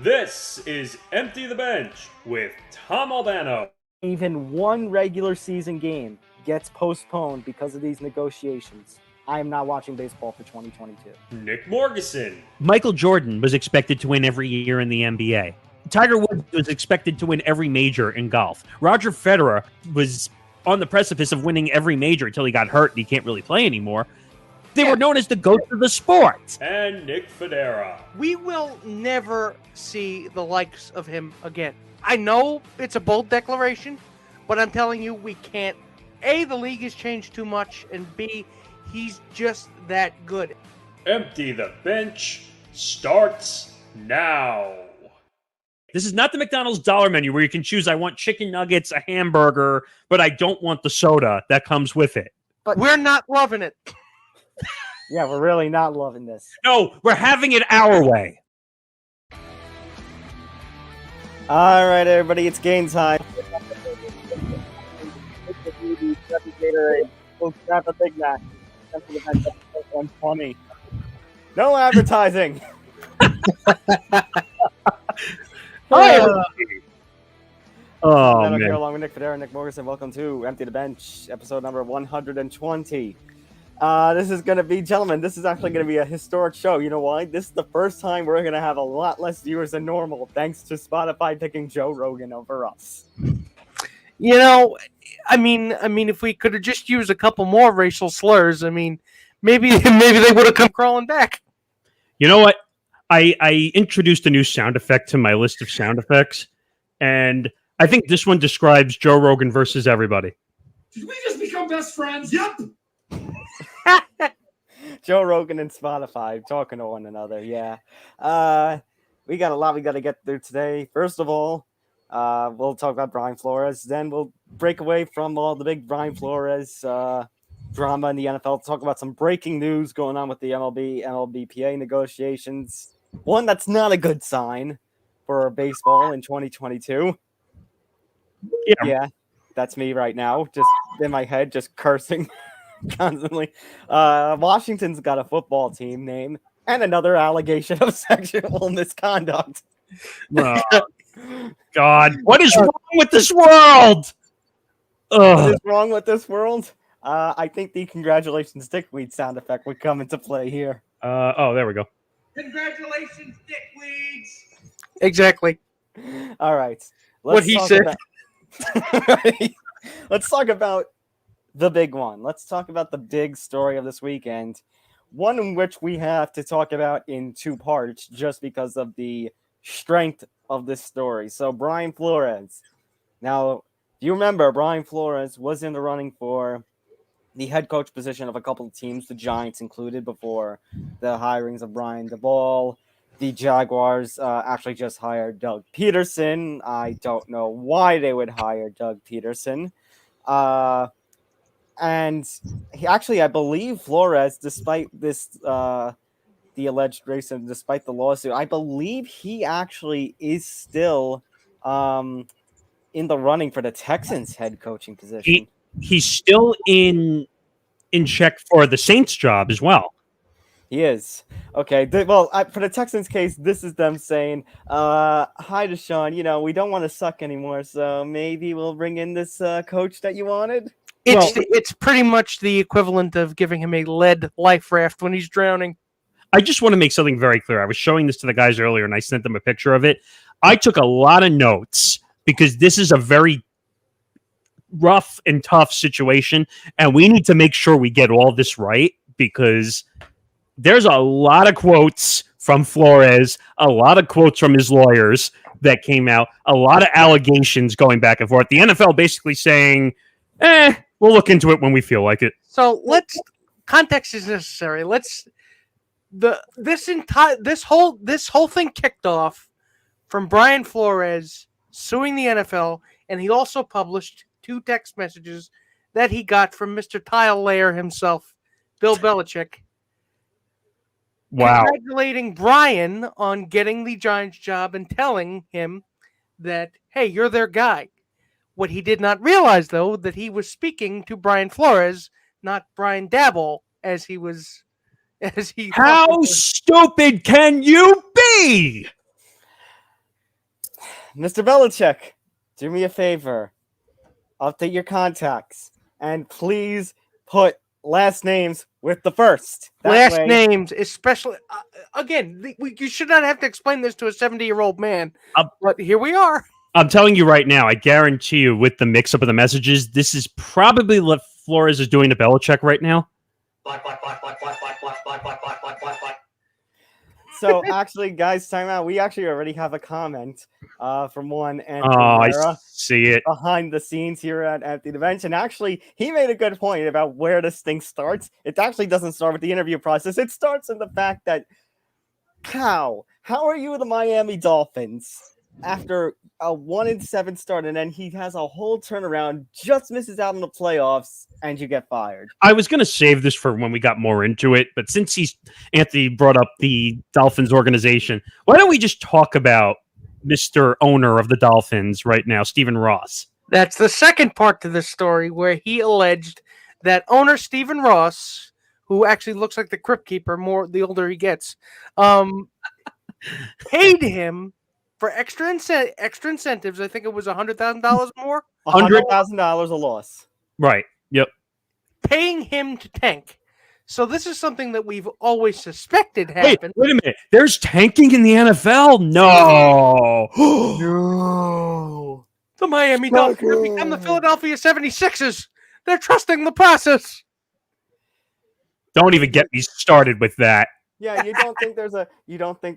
This is Empty the Bench with Tom Albano. Even one regular season game gets postponed because of these negotiations. I am not watching baseball for 2022. Nick Morgeson. Michael Jordan was expected to win every year in the NBA. Tiger Woods was expected to win every major in golf. Roger Federer was on the precipice of winning every major until he got hurt and he can't really play anymore. They were known as the GOATs of the sport. And Nick Federa. We will never see the likes of him again. I know it's a bold declaration, but I'm telling you, we can't. A, the league has changed too much, and B, he's just that good. Empty the Bench starts now. This is not the McDonald's dollar menu where you can choose, I want chicken nuggets, a hamburger, but I don't want the soda that comes with it. But we're not loving it. Yeah, we're really not loving this. No, we're having it our way. All right, everybody, it's game time. No advertising. Oh, I'm here man. along with Nick Federa and Nick Morgeson. Welcome to Empty the Bench, episode number 120. This is going to be, gentlemen, this is actually going to be a historic show. You know why? This is the first time we're going to have a lot less viewers than normal, thanks to Spotify picking Joe Rogan over us. You know, I mean, if we could have just used a couple more racial slurs, I mean, maybe they would have come crawling back. You know what? I introduced a new sound effect to my list of sound effects, and I think this one describes Joe Rogan versus everybody. Did we just become best friends? Yep. Joe Rogan and Spotify talking to one another, yeah. We got a lot we got to get through today. First of all, we'll talk about Brian Flores. Then we'll break away from all the big Brian Flores drama in the NFL. Talk about some breaking news going on with the MLB MLBPA negotiations. One that's not a good sign for baseball in 2022. Yeah, that's me right now, just in my head, just cursing constantly. Washington's got a football team name and another allegation of sexual misconduct. Oh, God, what is wrong with this world? What is wrong with this world? I think the congratulations dickweed sound effect would come into play here. Oh, there we go. Congratulations, dickweeds. Exactly. All right. What he said. Let's talk about the big one. Let's talk about the big story of this weekend. One in which we have to talk about in two parts just because of the strength of this story. So Brian Flores. Now, do you remember Brian Flores was in the running for the head coach position of a couple of teams, the Giants included, before the hirings of Brian DeBall. The Jaguars actually just hired Doug Peterson. I don't know why they would hire Doug Peterson. And he actually, I believe Flores, despite this, the alleged racism, despite the lawsuit, I believe he actually is still in the running for the Texans head coaching position. He's still in check for the Saints job as well. He is. Okay. For the Texans case, this is them saying, hi, Deshaun, we don't want to suck anymore, so maybe we'll bring in this coach that you wanted. It's pretty much the equivalent of giving him a lead life raft when he's drowning. I just want to make something very clear. I was showing this to the guys earlier, and I sent them a picture of it. I took a lot of notes because this is a very rough and tough situation, and we need to make sure we get all this right because there's a lot of quotes from Flores, a lot of quotes from his lawyers that came out, a lot of allegations going back and forth. The NFL basically saying, we'll look into it when we feel like it. So context is necessary. This whole thing kicked off from Brian Flores suing the NFL, and he also published 2 text messages that he got from Mr. Tile Layer himself, Bill Belichick. Wow. Congratulating Brian on getting the Giants job and telling him that, hey, you're their guy. What he did not realize, though, that he was speaking to Brian Flores, not Brian Dabble, as he How stupid can you be? Mr. Belichick, do me a favor. Update your contacts. And please put last names with the first. That Last way- names, especially again, you should not have to explain this to a 70-year-old man. But here we are. I'm telling you right now, I guarantee you, with the mix-up of the messages, this is probably what Flores is doing to Belichick right now. So actually, guys, time out. We actually already have a comment from one Anthony I Mara see it. behind the scenes here at Empty the Bench. And actually, he made a good point about where this thing starts. It actually doesn't start with the interview process. It starts in the fact that, how are you the Miami Dolphins after a 1-7 start, and then he has a whole turnaround, just misses out in the playoffs, and you get fired? I was going to save this for when we got more into it, but since Anthony brought up the Dolphins organization, why don't we just talk about Mr. Owner of the Dolphins right now, Stephen Ross? That's the second part to this story, where he alleged that owner Stephen Ross, who actually looks like the Crypt Keeper more the older he gets, paid him for extra incentives. I think it was $100,000 more. $100,000 a loss. Right. Yep. Paying him to tank. So this is something that we've always suspected Wait happened. a minute. There's tanking in the NFL? No. No. The Miami Dolphins have become the Philadelphia 76ers. They're trusting the process. Don't even get me started with that. Yeah, you don't think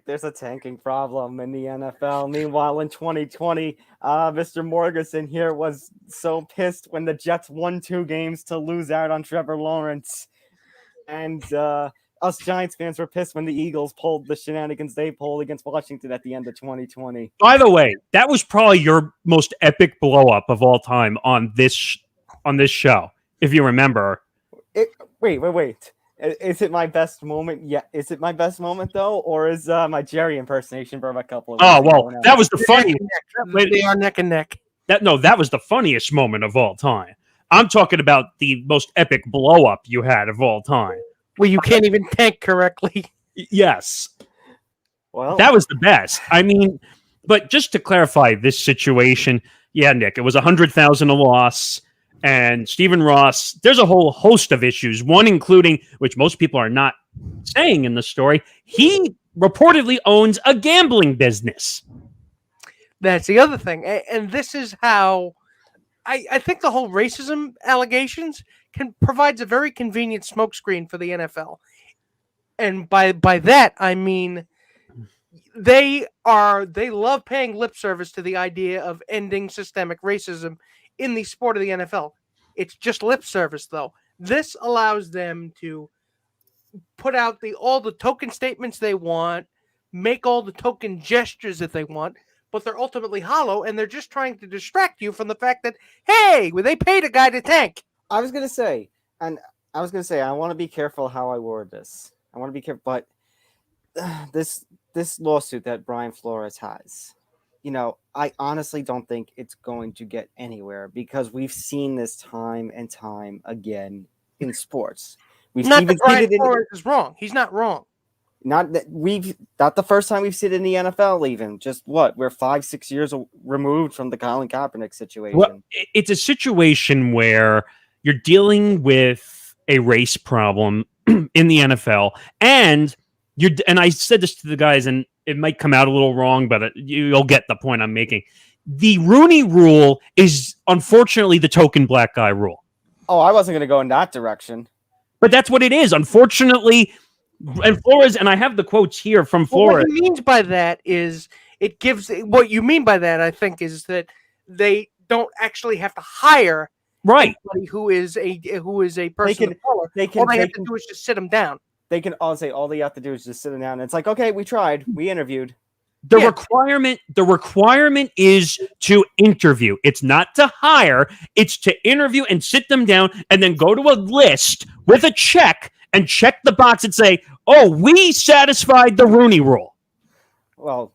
there's a tanking problem in the NFL. Meanwhile, in 2020, Mr. Morganson here was so pissed when the Jets won 2 games to lose out on Trevor Lawrence, and us Giants fans were pissed when the Eagles pulled the shenanigans they pulled against Washington at the end of 2020. By the way, that was probably your most epic blow up of all time on this show, if you remember. Wait. Is it my best moment? Yeah. Is it my best moment though, or is my Jerry impersonation from a couple of? Oh well, that was the funniest. They are neck and neck. That was the funniest moment of all time. I'm talking about the most epic blow up you had of all time. Well, you can't even tank correctly. Yes, Well, that was the best. I mean, but just to clarify this situation, yeah, Nick, it was 100,000 a loss. And Stephen Ross, there's a whole host of issues, one including, which most people are not saying in the story, he reportedly owns a gambling business. That's the other thing. And this is how I think the whole racism allegations provides a very convenient smokescreen for the NFL. And by that, I mean they love paying lip service to the idea of ending systemic racism in the sport of the NFL. It's just lip service, though. This allows them to put out all the token statements they want, make all the token gestures that they want, but they're ultimately hollow, and they're just trying to distract you from the fact that, hey, they paid a guy to tank. I was gonna say, I want to be careful how I word this. I want to be careful, but this lawsuit that Brian Flores has, I honestly don't think it's going to get anywhere because we've seen this time and time again in sports. Not that Brian Flores is wrong. He's not wrong. Not the first time we've seen it in the NFL. Even just we're 5-6 years removed from the Colin Kaepernick situation. Well, it's a situation where you're dealing with a race problem in the NFL, and I said this to the guys, and it might come out a little wrong, but you'll get the point I'm making. The Rooney Rule is unfortunately the token black guy rule. Oh, I wasn't going to go in that direction. But that's what it is. Unfortunately, and Flores, and I have the quotes here from Flores. What he means by that is what you mean by that, I think, is that they don't actually have to hire anybody who is a person of color. All they have to do is just sit them down. They can all say all they have to do is just sit them down. And it's like, okay, we tried, we interviewed. The requirement is to interview. It's not to hire. It's to interview and sit them down and then go to a list with a check and check the box and say, oh, we satisfied the Rooney Rule. Well,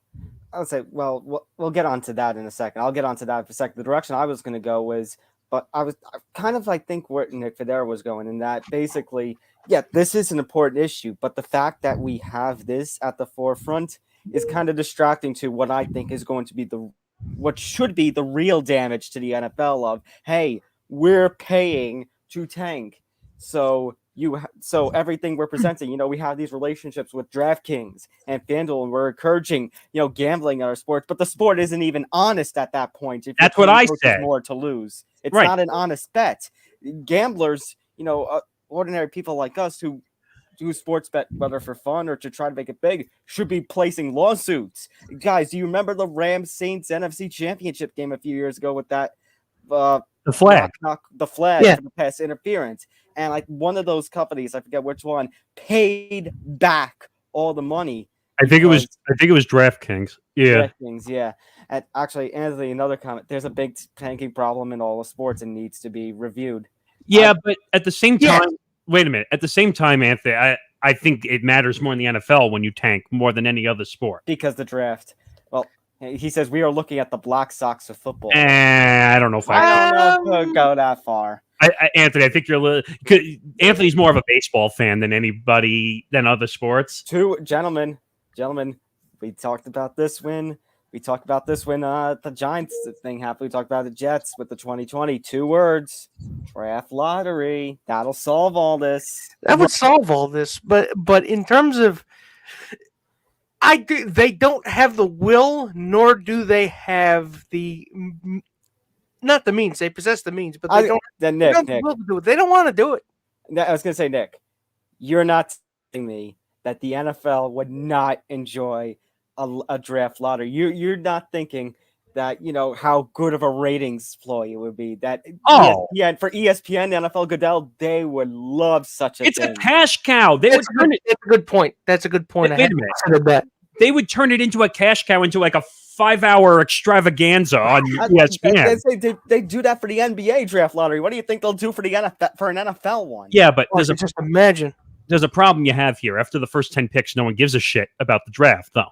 I would say, we'll get onto that in a second. I'll get onto that for a second. The direction I was going to go was, but I kind of think where Nick Federa was going in that basically, yeah, this is an important issue, but the fact that we have this at the forefront is kind of distracting to what I think is going to be the what should be the real damage to the NFL of, hey, we're paying to tank. So so everything we're presenting, we have these relationships with DraftKings and FanDuel, and we're encouraging, gambling in our sports, but the sport isn't even honest at that point. If That's what I said. More to lose. It's Right. not an honest bet. Gamblers, ordinary people like us who do sports bet, whether for fun or to try to make it big, should be placing lawsuits. Guys, do you remember the Rams Saints NFC Championship game a few years ago with that The flag. the flag Yeah. for the pass interference? And like one of those companies, I forget which one, paid back all the money. I think it was DraftKings. Yeah. DraftKings, yeah. And actually, Anthony, another comment. There's a big tanking problem in all of sports and needs to be reviewed. Yeah, but at the same Yeah. time, wait a minute. At the same time, Anthony, I think it matters more in the NFL when you tank more than any other sport. Because the draft. Well, he says we are looking at the Black Sox of football. I don't know if I don't know if we'll go that far. Anthony, I think Anthony's more of a baseball fan than other sports. Two gentlemen, we talked about this when the Giants thing happened. We talked about the Jets with the 2020. 2 words: draft lottery. That'll solve all this. That would solve all this, but in terms of, they don't have the will, nor do they have the not the means. They possess the means, but they don't. Then They Nick, don't have the will to do it. They don't want to do it. I was gonna say, Nick, you're not telling me that the NFL would not enjoy a draft lottery. You're not thinking that how good of a ratings ploy it would be. That for ESPN, NFL Goodell, they would love such a It's thing. a cash cow. That's a good point. That's a good point. Wait I hadn't a minute. considered that. They would turn it into a cash cow, into like a 5-hour extravaganza on ESPN. They do that for the NBA draft lottery. What do you think they'll do for the NFL, for an NFL one? Yeah, but Just imagine. there's a problem you have here. After the first 10 picks, no one gives a shit about the draft, though.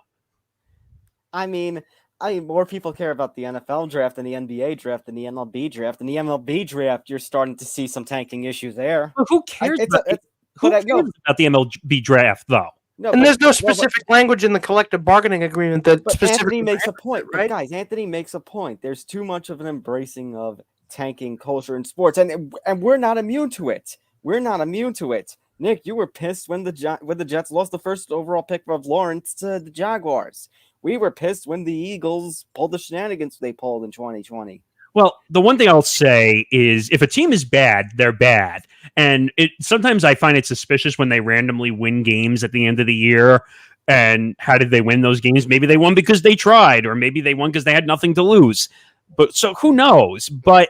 I mean, more people care about the NFL draft than the NBA draft than the MLB draft. In the MLB draft, you're starting to see some tanking issues there. Well, who cares about the MLB draft, though? No, And there's no specific language in the collective bargaining agreement that But specifically Anthony makes a point, right? Guys, Anthony makes a point. There's too much of an embracing of tanking culture in sports, and we're not immune to it. We're not immune to it. Nick, you were pissed when the Jets lost the first overall pick of Lawrence to the Jaguars. We were pissed when the Eagles pulled the shenanigans they pulled in 2020. Well, the one thing I'll say is if a team is bad, they're bad. And sometimes I find it suspicious when they randomly win games at the end of the year. And how did they win those games? Maybe they won because they tried, or maybe they won because they had nothing to lose. But so who knows? But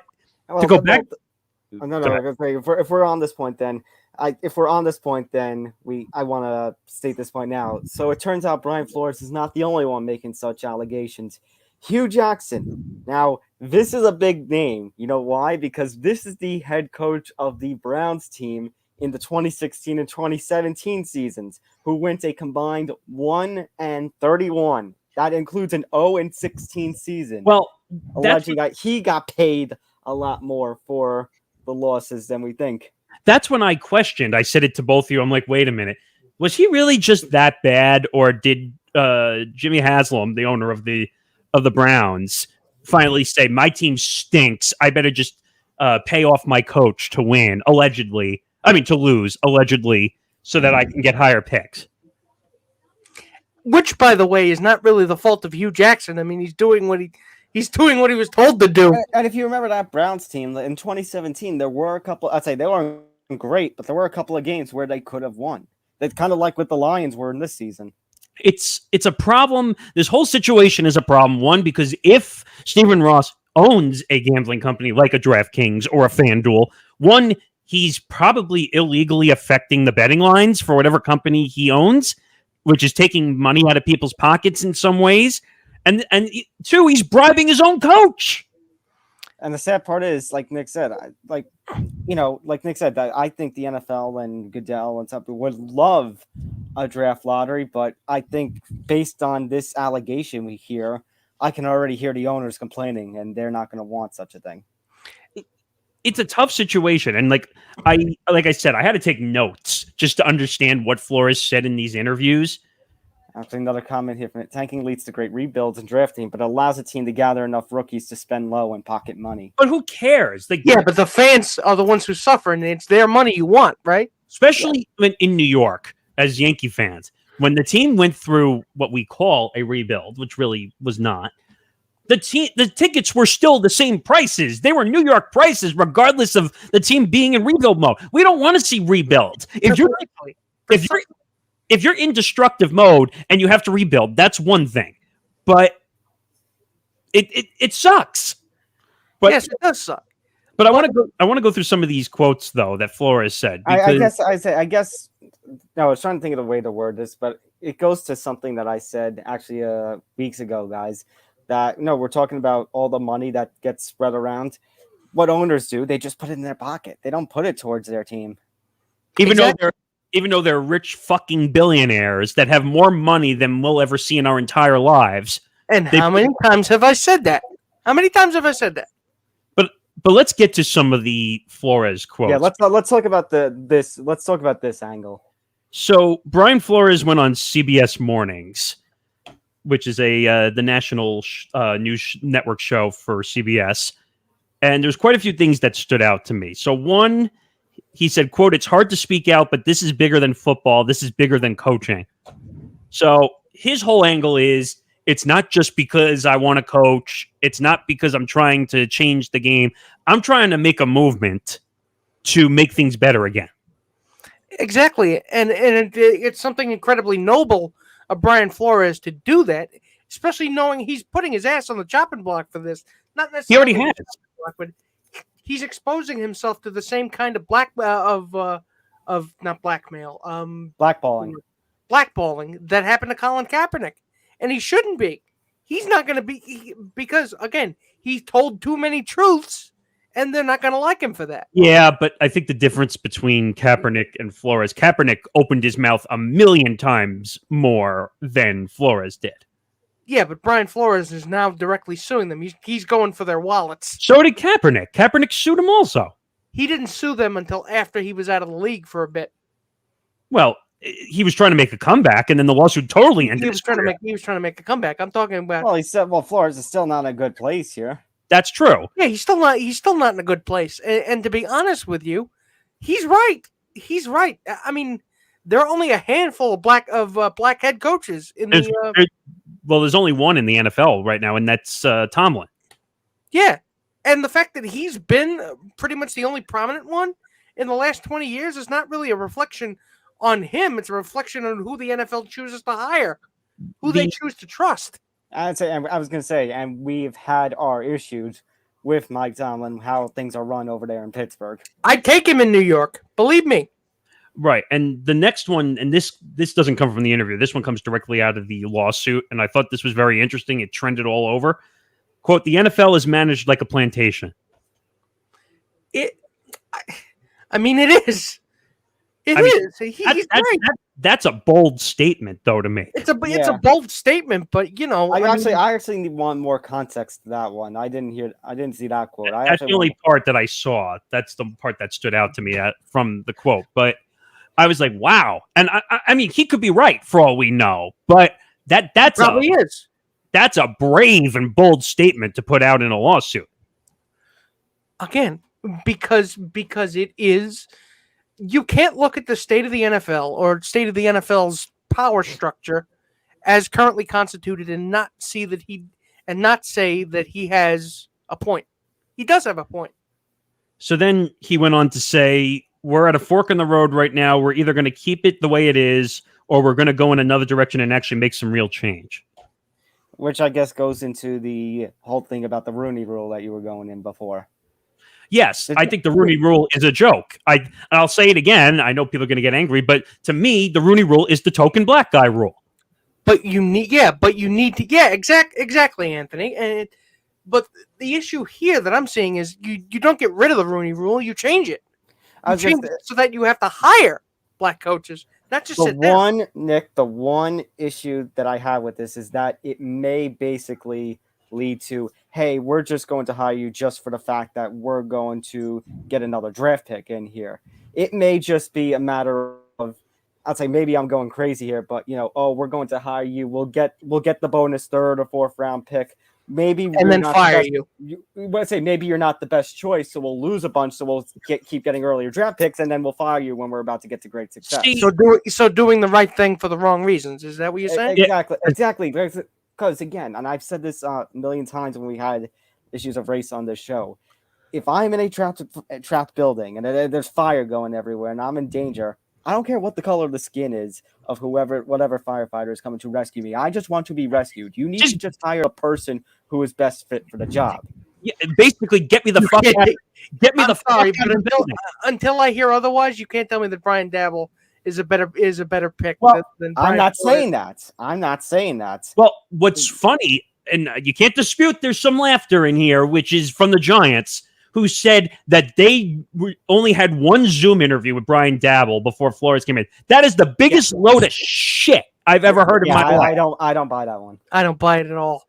to go back, if we're on this point, then I want to state this point now. So it turns out Brian Flores is not the only one making such allegations. Hue Jackson. Now, this is a big name. You know why? Because this is the head coach of the Browns team in the 2016 and 2017 seasons, who went a combined 1-31. That includes an 0-16 season. well, alleging that he got paid a lot more for the losses than we think. that's when I questioned. I said it to both of you. I'm like, wait a minute. Was he really just that bad? Or did Jimmy Haslam, the owner of the Browns, finally say, my team stinks, I better just pay off my coach to win, to lose, allegedly, so that I can get higher picks? Which, by the way, is not really the fault of Hue Jackson. I mean, he's doing what he was told to do. And if you remember that Browns team in 2017, there were a couple. I'd say they weren't great, but there were a couple of games where they could have won. That's kind of like what the Lions were in this season. It's a problem. This whole situation is a problem. One, because if Stephen Ross owns a gambling company like a DraftKings or a FanDuel, one, he's probably illegally affecting the betting lines for whatever company he owns, which is taking money out of people's pockets in some ways. And two, he's bribing his own coach. And the sad part is, like Nick said, that I think the NFL and Goodell and something would love a draft lottery, but I think based on this allegation we hear, I can already hear the owners complaining, and they're not going to want such a thing. It's a tough situation, and like I said, I had to take notes just to understand what Flores said in these interviews. Actually, another comment here from it. Tanking leads to great rebuilds and drafting, but allows a team to gather enough rookies to spend low and pocket money. But who cares? Yeah, but the fans are the ones who suffer, and it's their money you want, right? Especially in New York, as Yankee fans, when the team went through what we call a rebuild, which really was not, the tickets were still the same prices. They were New York prices, regardless of the team being in rebuild mode. We don't want to see rebuilds. If you're in destructive mode and you have to rebuild, that's one thing. But it sucks. But, yes, it does suck. But I want to go through some of these quotes though that Flores said. I guess. No, I was trying to think of the way to word this, but it goes to something that I said actually weeks ago, guys. That we're talking about all the money that gets spread around. What owners do, they just put it in their pocket. They don't put it towards their team. Even though they're rich fucking billionaires that have more money than we'll ever see in our entire lives. And how many times have I said that? How many times have I said that? But let's get to some of the Flores quotes. Yeah, let's talk about this. Let's talk about this angle. So Brian Flores went on CBS Mornings, which is the national news network show for CBS, and there's quite a few things that stood out to me. So one, he said, quote, "It's hard to speak out, but this is bigger than football. This is bigger than coaching." So his whole angle is, it's not just because I want to coach. It's not because I'm trying to change the game. I'm trying to make a movement to make things better again. Exactly. And it's something incredibly noble of Brian Flores to do that, especially knowing he's putting his ass on the chopping block for this. Not necessarily He already has. Block, but he's exposing himself to the same kind of not blackmail, blackballing that happened to Colin Kaepernick. And he shouldn't be. He's not going to be, because, again, he told too many truths, and they're not going to like him for that. Yeah, but I think the difference between Kaepernick and Flores, Kaepernick opened his mouth 1,000,000 times more than Flores did. Yeah, but Brian Flores is now directly suing them. He's going for their wallets. So did Kaepernick. Kaepernick sued him also. He didn't sue them until after he was out of the league for a bit. Well, he was trying to make a comeback, and then the lawsuit totally ended. He was trying to make a comeback. I'm talking about. Well, he said, Flores is still not in a good place here. That's true. Yeah, he's still not in a good place. And to be honest with you, he's right. He's right. I mean, there are only a handful of black head coaches in there's only one in the NFL right now, and that's Tomlin. Yeah, and the fact that he's been pretty much the only prominent one in the last 20 years is not really a reflection on him. It's a reflection on who the NFL chooses to hire, who they choose to trust. I was going to say, and we've had our issues with Mike Tomlin, how things are run over there in Pittsburgh. I'd take him in New York, believe me. Right, and the next one, and this doesn't come from the interview. This one comes directly out of the lawsuit, and I thought this was very interesting. It trended all over. Quote, "The NFL is managed like a plantation." I mean, it is. It is. He's right. That's a bold statement, though, to me. It's a bold statement, but I actually need one more context to that one. I didn't see that quote. That's the only part that I saw. That's the part that stood out to me from the quote. But I was like, wow. And I mean, he could be right for all we know, but that's probably is. That's a brave and bold statement to put out in a lawsuit. Again, because it is. You can't look at the state of the NFL or state of the NFL's power structure as currently constituted and not say that he has a point. He does have a point. So then he went on to say, "We're at a fork in the road right now. We're either going to keep it the way it is, or we're going to go in another direction and actually make some real change." Which I guess goes into the whole thing about the Rooney Rule that you were going in before. Yes, I think the Rooney Rule is a joke. I'll say it again. I know people are going to get angry, but to me, the Rooney Rule is the token black guy rule. But you need to, exactly, Anthony. But the issue here that I'm seeing is you don't get rid of the Rooney Rule, you change it. You change it so that you have to hire black coaches, not just sit down. Nick, the one issue that I have with this is that it may basically lead to, hey, we're just going to hire you just for the fact that we're going to get another draft pick in here. It may just be a matter of I'd say maybe I'm going crazy here, but oh, we're going to hire you. We'll get the bonus third or fourth round pick. Maybe And then fire you. Let's say maybe you're not the best choice, so we'll lose a bunch. So we'll keep getting earlier draft picks, and then we'll fire you when we're about to get to great success. So doing the right thing for the wrong reasons. Is that what you're saying? Exactly. Because again, and I've said this a million times when we had issues of race on this show. If I'm in a trapped building and there's fire going everywhere and I'm in danger, I don't care what the color of the skin is of whatever firefighter is coming to rescue me. I just want to be rescued. You need to just hire a person who is best fit for the job. Yeah, basically, get me the fuck out. Get me the fuck out of the building. Until I hear otherwise, you can't tell me that Brian Dabble is a better pick. Well, than Brian I'm not Flores. saying that. I'm not saying that. Well, what's funny, and you can't dispute, there's some laughter in here, which is from the Giants, who said that they only had one Zoom interview with Brian Dabble before Flores came in. That is the biggest load of shit I've ever heard in my life. I don't buy that one. I don't buy it at all.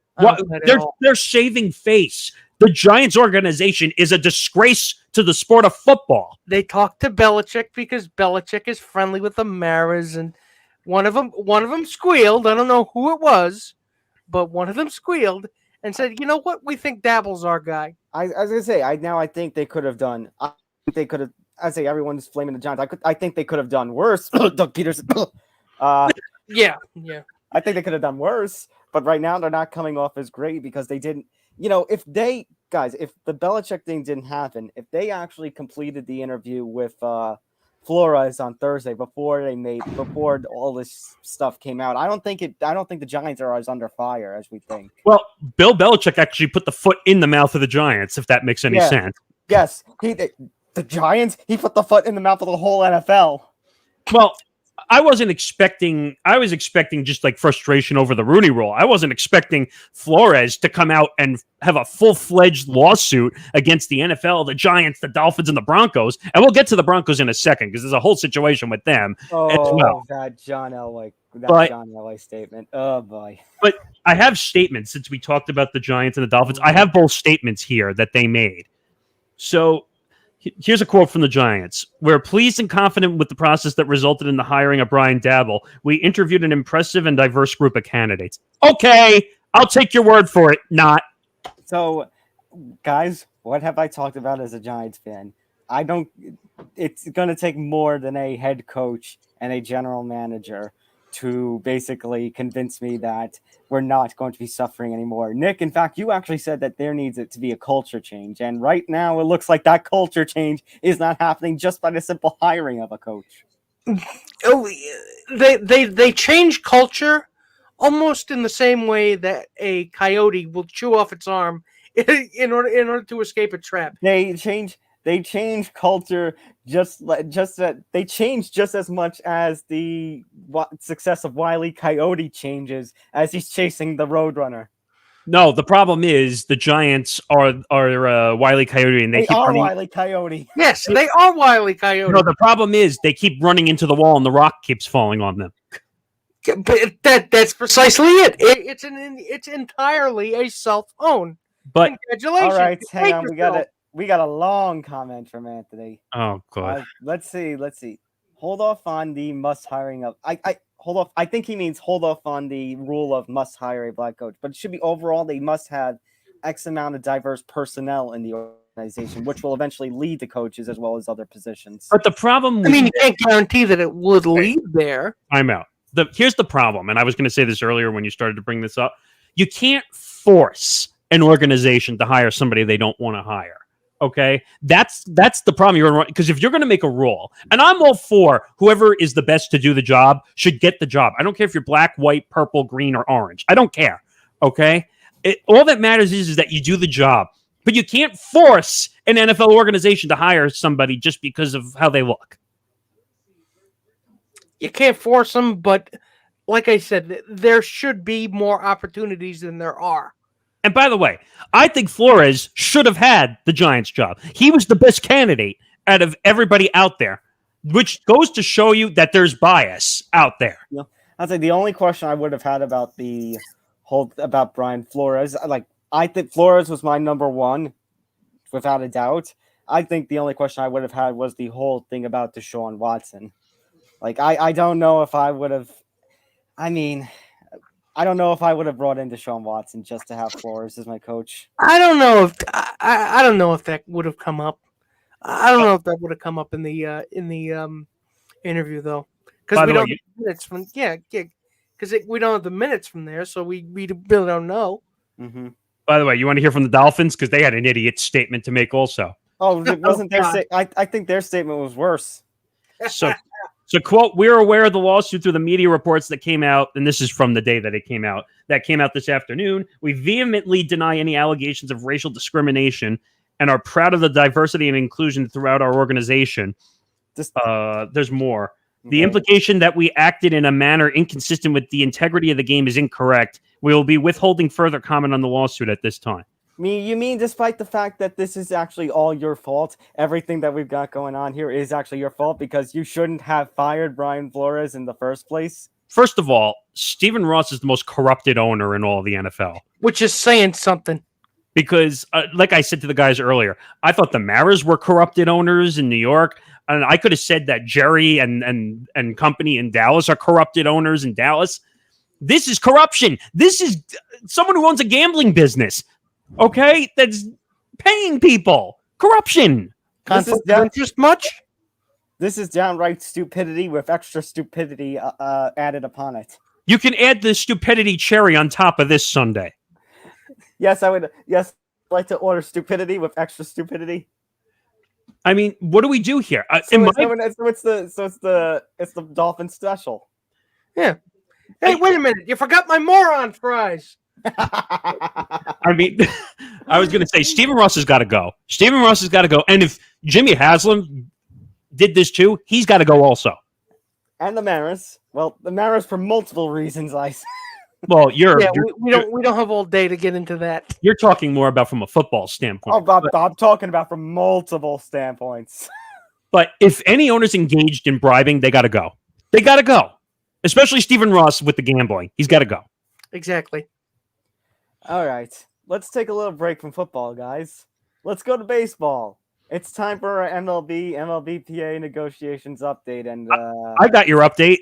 They're saving face. The Giants organization is a disgrace to the sport of football. They talked to Belichick because Belichick is friendly with the Maras, and one of them squealed. I don't know who it was, but one of them squealed and said, "You know what? We think Dabble's our guy." I was gonna say, I think they could have done. I say everyone's flaming the Giants. I think they could have done worse. Doug Peterson. Yeah. I think they could have done worse, but right now they're not coming off as great because they didn't. If the Belichick thing didn't happen, if they actually completed the interview with Flores on Thursday before all this stuff came out, I don't think the Giants are as under fire as we think. Well, Bill Belichick actually put the foot in the mouth of the Giants, if that makes any sense. Yes, the Giants. He put the foot in the mouth of the whole NFL. Well, I was expecting just like frustration over the Rooney Rule. I wasn't expecting Flores to come out and have a full-fledged lawsuit against the NFL, the Giants, the Dolphins, and the Broncos. And we'll get to the Broncos in a second because there's a whole situation with them as well. That John Elway statement. Oh boy. But I have statements since we talked about the Giants and the Dolphins. I have both statements here that they made. So here's a quote from the Giants. "We're pleased and confident with the process that resulted in the hiring of Brian Dabble. We interviewed an impressive and diverse group of candidates." Okay, I'll take your word for it. Not. So, guys, what have I talked about as a Giants fan? It's going to take more than a head coach and a general manager to basically convince me that we're not going to be suffering anymore. Nick, in fact, you actually said that there needs it to be a culture change. And right now it looks like that culture change is not happening just by the simple hiring of a coach. Oh, they change culture almost in the same way that a coyote will chew off its arm in order to escape a trap. They change culture they change just as much as the success of Wile E. Coyote changes as he's chasing the Roadrunner. No, the problem is the Giants are Wile E. Coyote, and they keep are running. Wile E. Coyote. Yes, they are Wile E. Coyote. No, the problem is they keep running into the wall, and the rock keeps falling on them. But that's precisely it. It's entirely a self-own. But Congratulations. All right, hang on. We got a long comment from Anthony. Oh god. Let's see. Hold off on the must hiring of. Hold off. I think he means hold off on the rule of must hire a black coach, but it should be overall they must have X amount of diverse personnel in the organization, which will eventually lead to coaches as well as other positions. But the problem. You can't guarantee that it would lead there. I'm out. Here's the problem, and I was going to say this earlier when you started to bring this up. You can't force an organization to hire somebody they don't want to hire. Okay, that's the problem. Because if you're going to make a rule, and I'm all for whoever is the best to do the job should get the job. I don't care if you're black, white, purple, green, or orange. I don't care. Okay, all that matters is that you do the job. But you can't force an NFL organization to hire somebody just because of how they look. You can't force them, but like I said, there should be more opportunities than there are. And by the way, I think Flores should have had the Giants job. He was the best candidate out of everybody out there, which goes to show you that there's bias out there. Yeah. I'd say the only question I would have had about Brian Flores, I think Flores was my number one, without a doubt. I think the only question I would have had was the whole thing about Deshaun Watson. Like, I don't know if I would have. I mean, I don't know if I would have brought in Deshaun Watson just to have Flores as my coach. I don't know if I don't know if that would have come up. I don't know if that would have come up in the interview though, because By we the way, don't have the minutes from because we don't have the minutes from there, so we really don't know. Mm-hmm. By the way, you want to hear from the Dolphins because they had an idiot statement to make also. Oh, wasn't their God. I think their statement was worse. So quote, we're aware of the lawsuit through the media reports that came out, and this is from the day that it came out, this afternoon. We vehemently deny any allegations of racial discrimination and are proud of the diversity and inclusion throughout our organization. There's more. The implication that we acted in a manner inconsistent with the integrity of the game is incorrect. We will be withholding further comment on the lawsuit at this time. You mean despite the fact that this is actually all your fault, everything that we've got going on here is actually your fault because you shouldn't have fired Brian Flores in the first place? First of all, Stephen Ross is the most corrupted owner in all of the NFL. Which is saying something. Because, like I said to the guys earlier, I thought the Maras were corrupted owners in New York. And I could have said that Jerry and company in Dallas are corrupted owners in Dallas. This is corruption. This is someone who owns a gambling business. Okay? That's paying people. Corruption. Conflict of interest much? This is downright stupidity with extra stupidity added upon it. You can add the stupidity cherry on top of this sundae. Yes, I would. Yes, I'd like to order stupidity with extra stupidity. I mean, what do we do here? It's the Dolphin special. Yeah. Hey, wait a minute! You forgot my moron fries. I mean, I was going to say Stephen Ross has got to go. Stephen Ross has got to go, and if Jimmy Haslam did this too, he's got to go also. And the Maras. Well, the Maras for multiple reasons. Well, we don't have all day to get into that. You're talking more about from a football standpoint. Oh, I'm talking about from multiple standpoints. But if any owner's engaged in bribing, they got to go. They got to go. Especially Stephen Ross with the gambling. He's got to go. Exactly. All right. Let's take a little break from football, guys. Let's go to baseball. It's time for our MLB MLBPA negotiations update. And I got your update.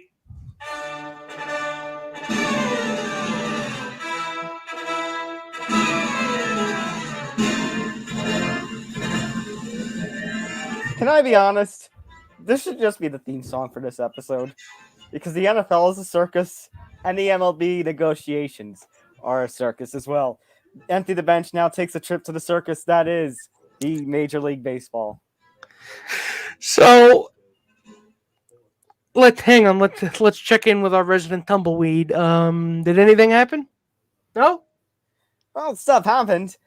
Can I be honest? This should just be the theme song for this episode. Because the NFL is a circus, and the MLB negotiations are a circus as well. Empty the Bench now takes a trip to the circus that is the Major League Baseball. So let's check in with our resident tumbleweed. Did anything happen? No? Well, stuff happened.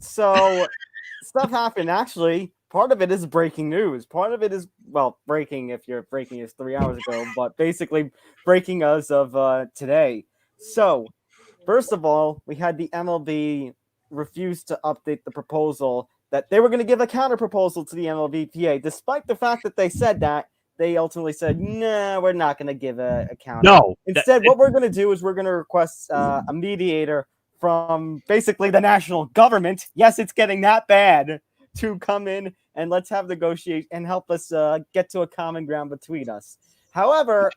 Stuff happened actually. Part of it is breaking news. Part of it is, well, breaking if you're breaking is 3 hours ago, but basically breaking as of today. So, first of all, we had the MLB refuse to update the proposal that they were going to give a counter proposal to the MLBPA. Despite the fact that they said that, they ultimately said, nah, we're not going to give a counter. No. Instead, what we're going to do is we're going to request a mediator from basically the national government. Yes, it's getting that bad. To come in and let's have negotiate and help us get to a common ground between us. However,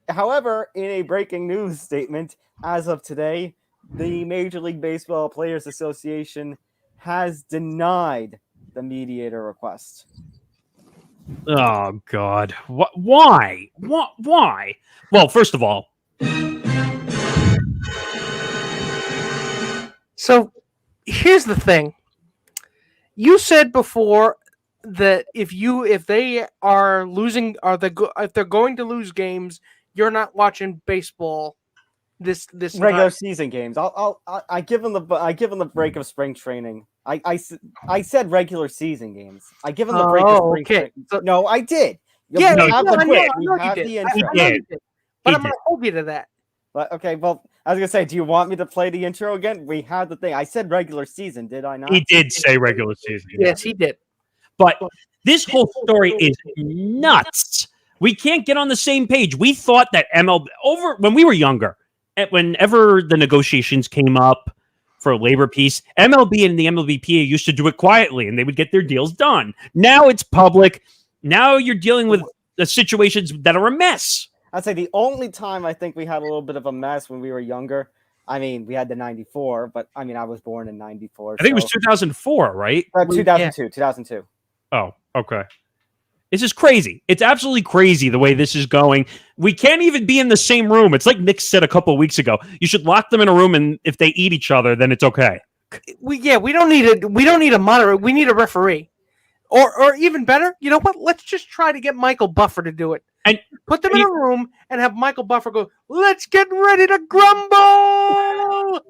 in a breaking news statement as of today, the Major League Baseball Players Association has denied the mediator request. Oh, God. Why? Why? Well, first of all. So here's the thing. You said before that if they are losing, if they're going to lose games, you're not watching baseball. This regular season games. I give them the break of spring training. I said regular season games. I give them the break of spring training. So, no, I did. Yeah, I know you did. But I'm going to hold you to that. But okay, well, I was gonna say, do you want me to play the intro again? We had the thing. I said regular season, did I not? He did say regular season. Yes, he did. But this whole story is nuts. We can't get on the same page. We thought that MLB when we were younger, whenever the negotiations came up for labor peace, MLB and the MLBPA used to do it quietly, and they would get their deals done. Now it's public. Now you're dealing with situations that are a mess. I'd say the only time I think we had a little bit of a mess when we were younger. I mean, we had the 94, but I mean, I was born in 94. I think it was 2004, right? 2002, 2002. Oh, okay. This is crazy. It's absolutely crazy the way this is going. We can't even be in the same room. It's like Nick said a couple of weeks ago. You should lock them in a room, and if they eat each other, then it's okay. We don't need a moderator. We need a referee. Or even better, you know what? Let's just try to get Michael Buffer to do it. And put them in a room and have Michael Buffer go, "Let's get ready to grumble."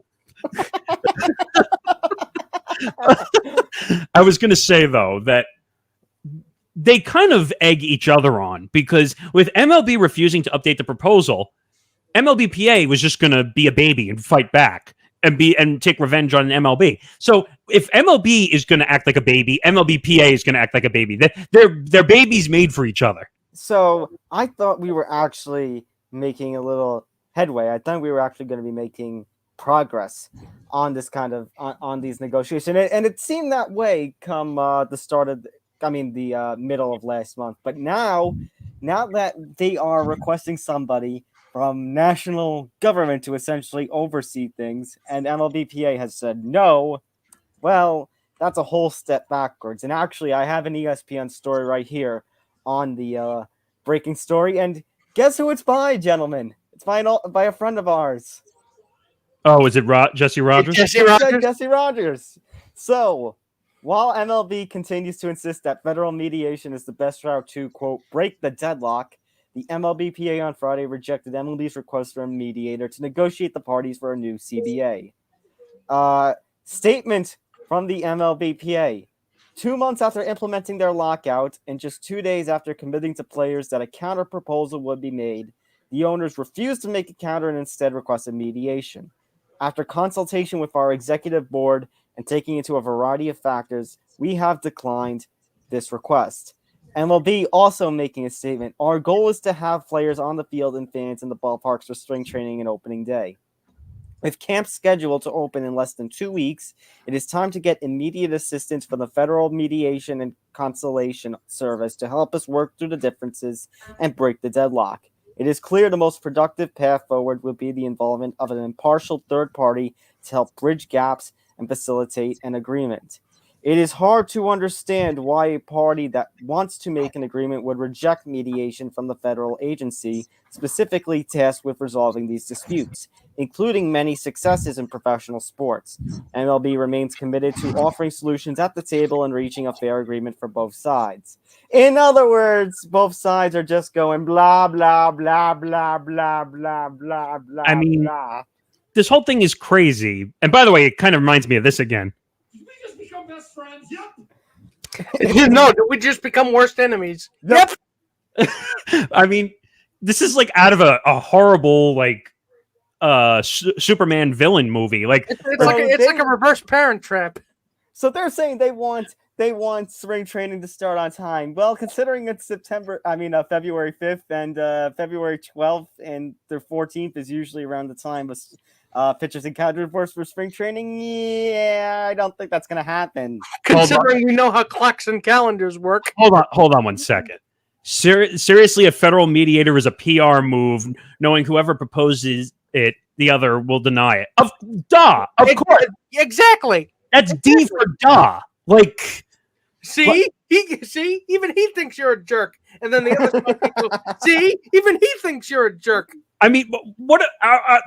I was going to say, though, that they kind of egg each other on, because with MLB refusing to update the proposal, MLBPA was just going to be a baby and fight back and take revenge on MLB. So if MLB is going to act like a baby, MLBPA is going to act like a baby. They're babies made for each other. So I thought we were actually making a little headway. I thought we were actually going to be making progress on this kind of on these negotiations, and it seemed that way come the middle of last month. But now that they are requesting somebody from national government to essentially oversee things, and MLBPA has said no, well, that's a whole step backwards. And actually, I have an ESPN story right here on the breaking story, and guess who it's by, gentlemen? It's by a friend of ours. Oh, is it Jesse Rogers? Jesse Rogers. So, while MLB continues to insist that federal mediation is the best route to, quote, break the deadlock, the MLBPA on Friday rejected MLB's request for a mediator to negotiate the parties for a new CBA. Statement from the MLBPA. 2 months after implementing their lockout, and just 2 days after committing to players that a counter proposal would be made, the owners refused to make a counter and instead requested mediation. After consultation with our executive board and taking into a variety of factors, we have declined this request. MLB also making a statement. Our goal is to have players on the field and fans in the ballparks for spring training and opening day. With camp scheduled to open in less than 2 weeks, it is time to get immediate assistance from the Federal Mediation and Conciliation Service to help us work through the differences and break the deadlock. It is clear the most productive path forward would be the involvement of an impartial third party to help bridge gaps and facilitate an agreement. It is hard to understand why a party that wants to make an agreement would reject mediation from the federal agency specifically tasked with resolving these disputes, including many successes in professional sports. MLB remains committed to offering solutions at the table and reaching a fair agreement for both sides. In other words, both sides are just going blah, blah, blah, blah, blah, blah, blah, blah. I mean, blah. This whole thing is crazy. And by the way, it kind of reminds me of this again. Did we just become best friends? Yep. No, we just become worst enemies. Yep. I mean, this is like out of a horrible Superman villain movie. Like it's like a reverse Parent Trap. So they're saying they want spring training to start on time. Well, considering it's February 5th and February 12th and the 14th is usually around the time of pitchers and catcher reports for spring training. Yeah, I don't think that's going to happen. Considering we know how clocks and calendars work. Hold on 1 second. Seriously, a federal mediator is a PR move, knowing whoever proposes it, the other will deny it. Of course. Exactly. That's D for duh. Like, see, even he thinks you're a jerk, and then the other people, see, even he thinks you're a jerk. I mean, what?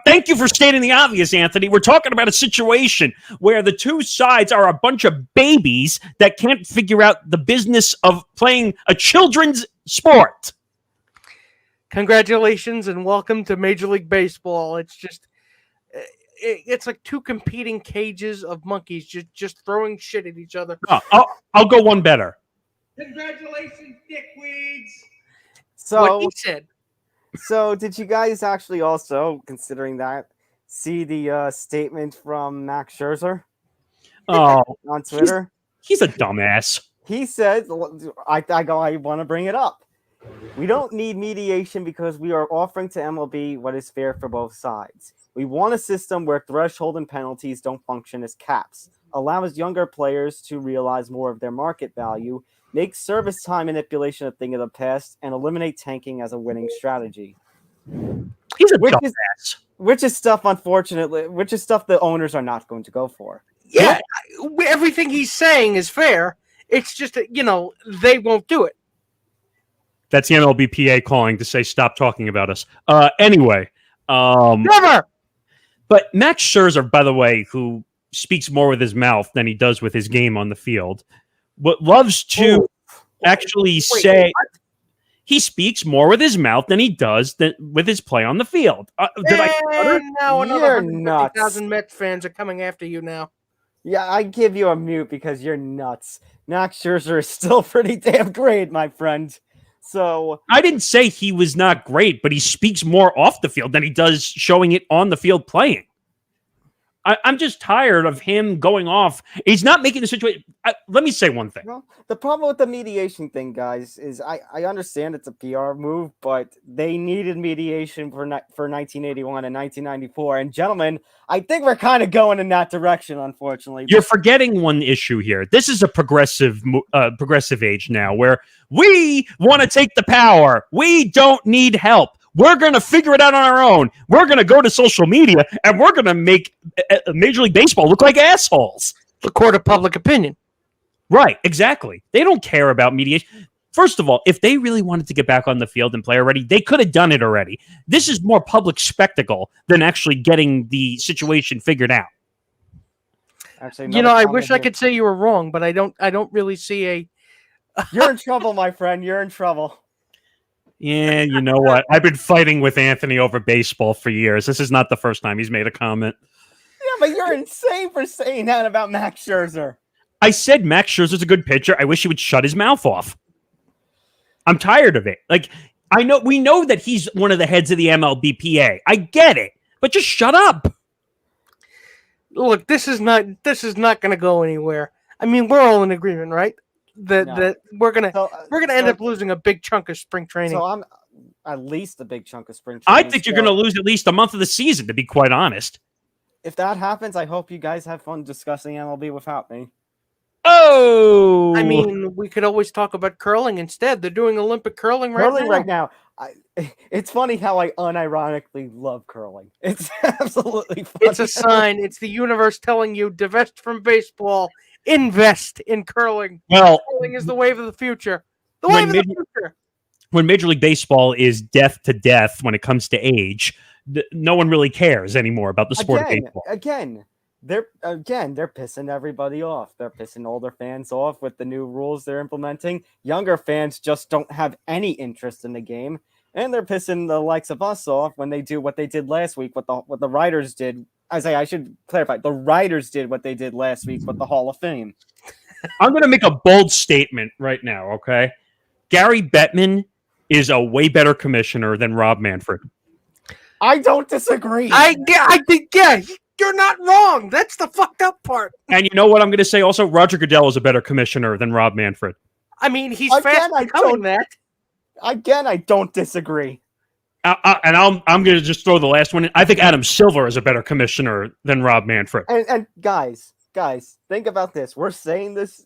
Thank you for stating the obvious, Anthony. We're talking about a situation where the two sides are a bunch of babies that can't figure out the business of playing a children's sport. Congratulations and welcome to Major League Baseball. It's just, it's like two competing cages of monkeys just throwing shit at each other. I'll go one better. Congratulations, dickweeds. So what he said. So did you guys actually also, considering that, see the statement from Max Scherzer? Oh, on Twitter? He's a dumbass. He said, I want to bring it up. We don't need mediation because we are offering to MLB what is fair for both sides. We want a system where threshold and penalties don't function as caps. allows younger players to realize more of their market value, make service time manipulation a thing of the past, and eliminate tanking as a winning strategy. He's a Which is- dumbass. Which is stuff, unfortunately, which is stuff the owners are not going to go for. Yeah, everything he's saying is fair. It's just that, they won't do it. That's the MLBPA calling to say stop talking about us. Anyway, Never. but Max Scherzer, by the way, who speaks more with his mouth than he does with his game on the field, but loves to actually say he speaks more with his mouth than he does with his play on the field. Did I stutter? Now You're another nuts. 150,000 Mets fans are coming after you now. Yeah, I give you a mute because you're nuts. Max Scherzer is still pretty damn great, my friend. So I didn't say he was not great, but he speaks more off the field than he does showing it on the field playing. I'm just tired of him going off. He's not making the situation. Let me say one thing. well, the problem with the mediation thing, guys, is I understand it's a PR move, but they needed mediation for 1981 and 1994. And gentlemen, I think we're kind of going in that direction, unfortunately. You're forgetting one issue here. This is a progressive age now where we want to take the power. We don't need help. We're going to figure it out on our own. We're going to go to social media and we're going to make Major League Baseball look like assholes. The court of public opinion. Right, exactly. They don't care about mediation. First of all, if they really wanted to get back on the field and play already, they could have done it already. This is more public spectacle than actually getting the situation figured out. Actually, I wish I could say you were wrong, but I don't really see a... You're in trouble, my friend. You're in trouble. Yeah, you know what? I've been fighting with Anthony over baseball for years. This is not the first time he's made a comment. Yeah, but you're insane for saying that about Max Scherzer. I said Max Scherzer's a good pitcher. I wish he would shut his mouth off. I'm tired of it. We know that he's one of the heads of the MLBPA. I get it, but just shut up. Look, this is not going to go anywhere. I mean, we're all in agreement, right? That we're gonna end up losing a big chunk of spring training. So I'm at least a big chunk of spring training. I think you're going to lose at least a month of the season, to be quite honest. If that happens, I hope you guys have fun discussing MLB without me. Oh! I mean, we could always talk about curling instead. They're doing Olympic curling right now. It's funny how I unironically love curling. It's absolutely funny. It's a sign. It's the universe telling you, divest from baseball, invest in curling. Well, Curling is the wave of the future. The wave of the future. When Major League Baseball is death to death when it comes to age, no one really cares anymore about the sport of baseball. They're pissing everybody off. They're pissing older fans off with the new rules they're implementing. Younger fans just don't have any interest in the game, and they're pissing the likes of us off when they do what they did last week. What the writers did. I should clarify. The writers did what they did last week with the Hall of Fame. I'm going to make a bold statement right now. Okay, Gary Bettman is a way better commissioner than Rob Manfred. I don't disagree. I think you're not wrong. That's the fucked up part. And you know what I'm going to say also? Roger Goodell is a better commissioner than Rob Manfred. I mean, he's fast becoming that. Again, I don't disagree. And I'm going to just throw the last one in. I think Adam Silver is a better commissioner than Rob Manfred. And guys, think about this. We're saying this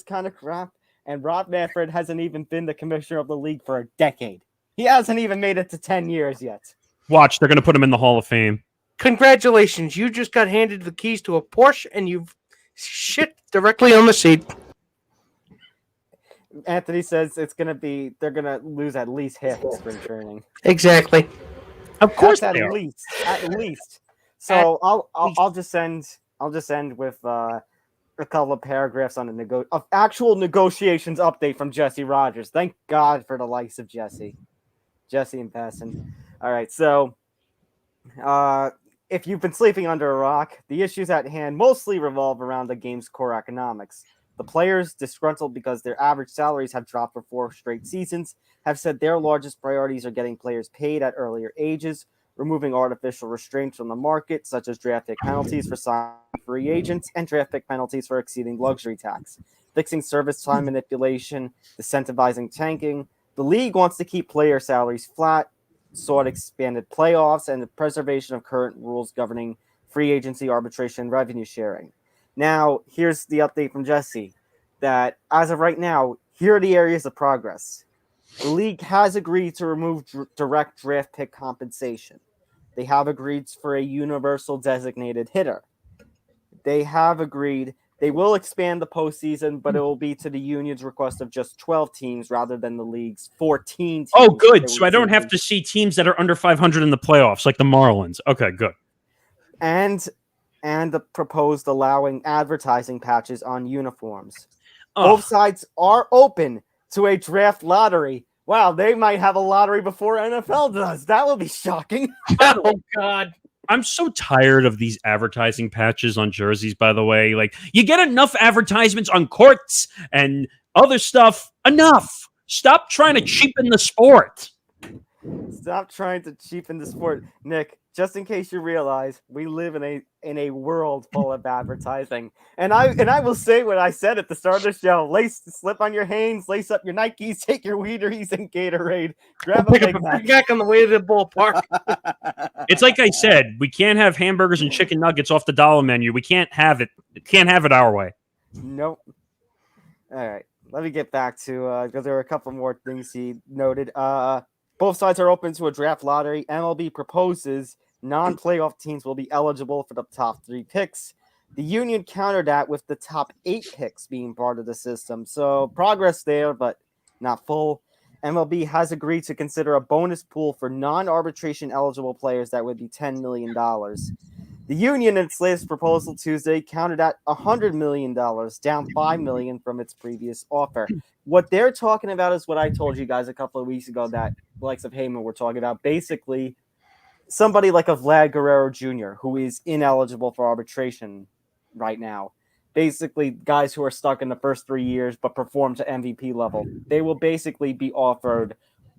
kind of crap, and Rob Manfred hasn't even been the commissioner of the league for a decade. He hasn't even made it to 10 years yet. Watch, they're going to put him in the Hall of Fame. Congratulations, you just got handed the keys to a Porsche and you've shit directly on the seat. Anthony says they're gonna lose at least half of spring training. Exactly. Of course, at least. So I'll just end with a couple of paragraphs on the actual negotiations update from Jesse Rogers. Thank God for the likes of Jesse and Passon. All right, so if you've been sleeping under a rock, the issues at hand mostly revolve around the game's core economics. The players, disgruntled because their average salaries have dropped for 4 straight seasons, have said their largest priorities are getting players paid at earlier ages, removing artificial restraints from the market, such as draft pick penalties for signing free agents and draft pick penalties for exceeding luxury tax, fixing service time manipulation, incentivizing tanking. The league wants to keep player salaries flat, sought expanded playoffs, and the preservation of current rules governing free agency arbitration and revenue sharing. Now, here's the update from Jesse that as of right now, here are the areas of progress. The league has agreed to remove direct draft pick compensation. They have agreed for a universal designated hitter. They have agreed they will expand the postseason, but it will be to the union's request of just 12 teams rather than the league's 14 teams. Oh, good. So I don't have to see teams that are under 500 in the playoffs, like the Marlins. Okay, good. And the proposed allowing advertising patches on uniforms. Oh. Both sides are open to a draft lottery. Wow, they might have a lottery before NFL does. That will be shocking. Oh God. I'm so tired of these advertising patches on jerseys, by the way. Like, you get enough advertisements on courts and other stuff. Enough. Stop trying to cheapen the sport. Stop trying to cheapen the sport. Nick, just in case you realize, we live in a world full of advertising. And I will say what I said at the start of the show. Slip on your Hanes, lace up your Nikes, take your Weeders and Gatorade. Grab a Big Mac. Back on the way to the ballpark. It's like I said, we can't have hamburgers and chicken nuggets off the dollar menu. We can't have it. Can't have it our way. Nope. All right. Let me get back to because there were a couple more things he noted. Both sides are open to a draft lottery. MLB proposes non-playoff teams will be eligible for the top 3 picks. The union countered that with the top 8 picks being part of the system. So progress there, but not full. MLB has agreed to consider a bonus pool for non-arbitration eligible players that would be $10 million. The union, in its latest proposal Tuesday, countered at $100 million, down $5 million from its previous offer. What they're talking about is what I told you guys a couple of weeks ago that the likes of Heyman were talking about. Basically, somebody like a Vlad Guerrero Jr., who is ineligible for arbitration right now. Basically, guys who are stuck in the first 3 years but perform to MVP level. They will basically be offered